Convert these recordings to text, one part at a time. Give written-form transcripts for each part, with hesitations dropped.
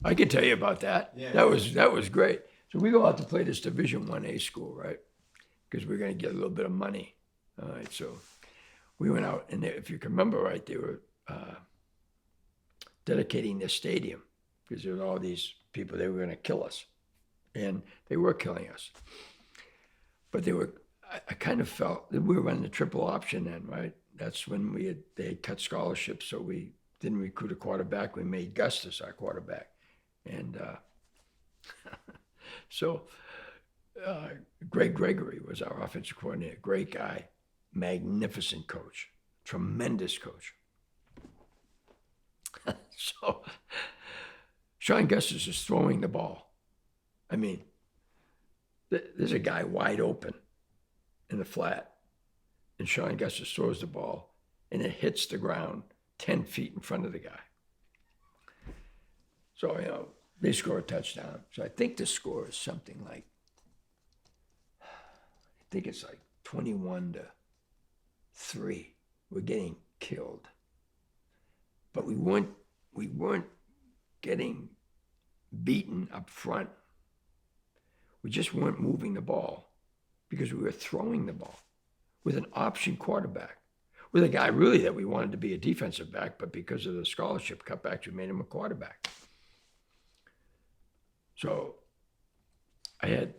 I can tell you about that. Yeah. That was great. So we go out to play this Division 1A school, right? Because we're going to get a little bit of money. All right, so we went out, and if you can remember right, they were dedicating this stadium because there were all these people, they were going to kill us. And they were killing us. But I kind of felt that we were running the triple option then, right? That's when they had cut scholarships, so we didn't recruit a quarterback. We made Gustus our quarterback. And so Greg Gregory was our offensive coordinator. Great guy, magnificent coach, tremendous coach. So Sean Gustus is throwing the ball. I mean, there's a guy wide open in the flat, and Sean Gustus throws the ball, and it hits the ground 10 feet in front of the guy. So, they score a touchdown. So I think the score is something like, I think it's like 21-3. We're getting killed. But we weren't getting beaten up front. We just weren't moving the ball because we were throwing the ball with an option quarterback, with a guy really that we wanted to be a defensive back, but because of the scholarship cutbacks, we made him a quarterback. So I had,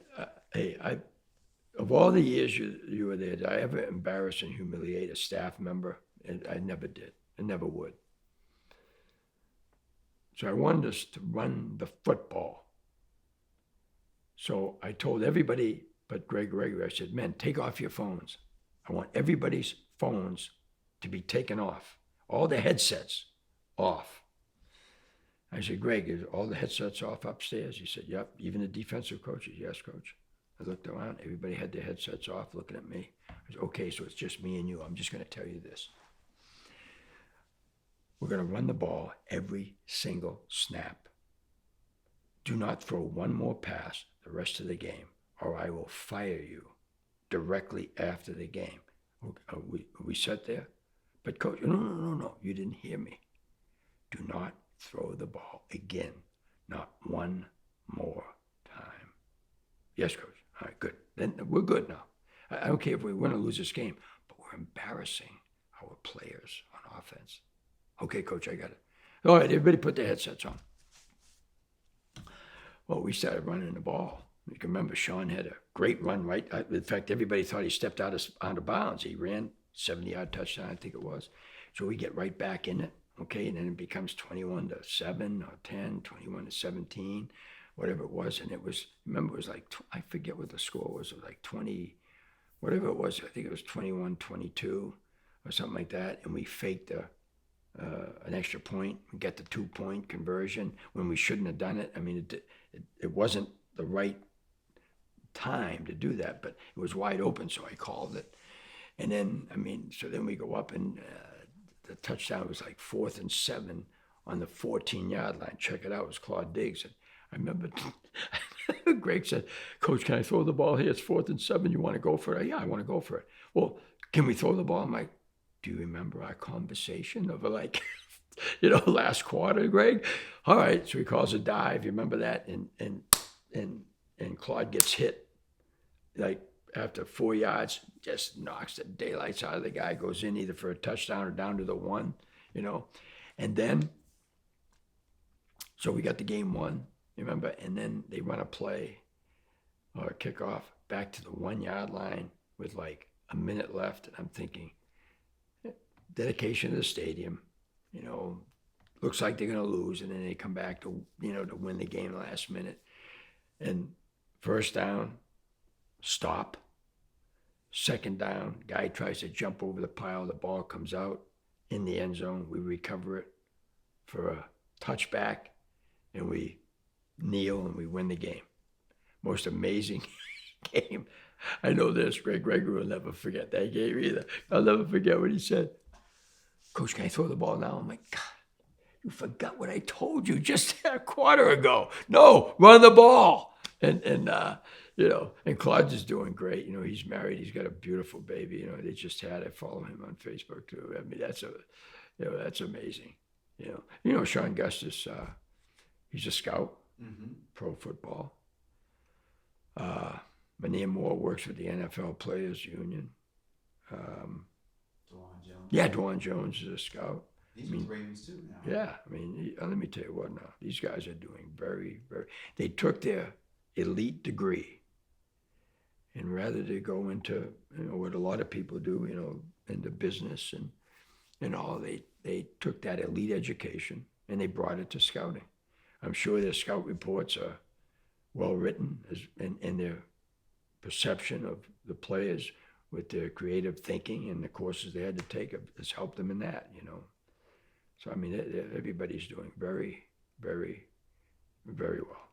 of all the years you were there, did I ever embarrass and humiliate a staff member? And I never did. I never would. So I wanted us to run the football. So I told everybody but Greg Gregory, I said, men, take off your phones. I want everybody's phones to be taken off. All the headsets off. I said, Greg, is all the headsets off upstairs? He said, yep, even the defensive coaches. Yes, coach. I looked around. Everybody had their headsets off looking at me. I said, okay, so it's just me and you. I'm just going to tell you this. We're going to run the ball every single snap. Do not throw one more pass the rest of the game, or I will fire you directly after the game. Are we set there? But coach, no, you didn't hear me. Do not throw the ball again, not one more time. Yes, coach. All right, good. Then we're good now. I don't care if we win or lose this game, but we're embarrassing our players on offense. Okay, coach, I got it. All right, everybody put their headsets on. Well, we started running the ball. You can remember Sean had a great run, right? In fact, everybody thought he stepped out of bounds. He ran 70-yard touchdown, I think it was. So we get right back in it, okay? And then it becomes 21-7 or 10, 21-17, whatever it was. And it was, remember, it was like, I forget what the score was. It was like 20, whatever it was. I think it was 21-22 or something like that. And we faked an extra point and get the 2-point conversion when we shouldn't have done it. I mean, it wasn't the right time to do that, but it was wide open, so I called it. And then, so then we go up, and the touchdown was like 4th and 7 on the 14-yard line. Check it out, it was Claude Diggs. And I remember Greg said, Coach, can I throw the ball here? It's 4th and 7, you want to go for it? Yeah, I want to go for it. Well, can we throw the ball? I'm like, do you remember our conversation over last quarter, Greg? All right, so he calls a dive. You remember that? And Claude gets hit like after 4 yards, just knocks the daylights out of the guy, goes in either for a touchdown or down to the 1, And then, so we got the game won, remember? And then they run a play or a kickoff back to the 1-yard line with like a minute left. And I'm thinking, dedication to the stadium, looks like they're going to lose, and then they come back to win the game last minute. And first down, stop. Second down, guy tries to jump over the pile, the ball comes out in the end zone. We recover it for a touchback, and we kneel and we win the game. Most amazing game. I know this, Greg Gregory will never forget that game either. I'll never forget what he said. Coach, can I throw the ball now? I'm like, God, you forgot what I told you just a quarter ago. No, run the ball. And Claude's is doing great. He's married. He's got a beautiful baby. They just had. I follow him on Facebook too. That's amazing. Sean Gustus, He's a scout, pro football. Manir Moore works with the NFL Players Union. Dwan Jones. Yeah, Dwan Jones is a scout. He's with the Ravens too now. Yeah, I mean, let me tell you what now. These guys are doing very, very. They took their elite degree, and rather to go into what a lot of people do, into business and all, they took that elite education and they brought it to scouting. I'm sure their scout reports are well written, and their perception of the players with their creative thinking and the courses they had to take has helped them in that. So I mean, everybody's doing very, very, very well.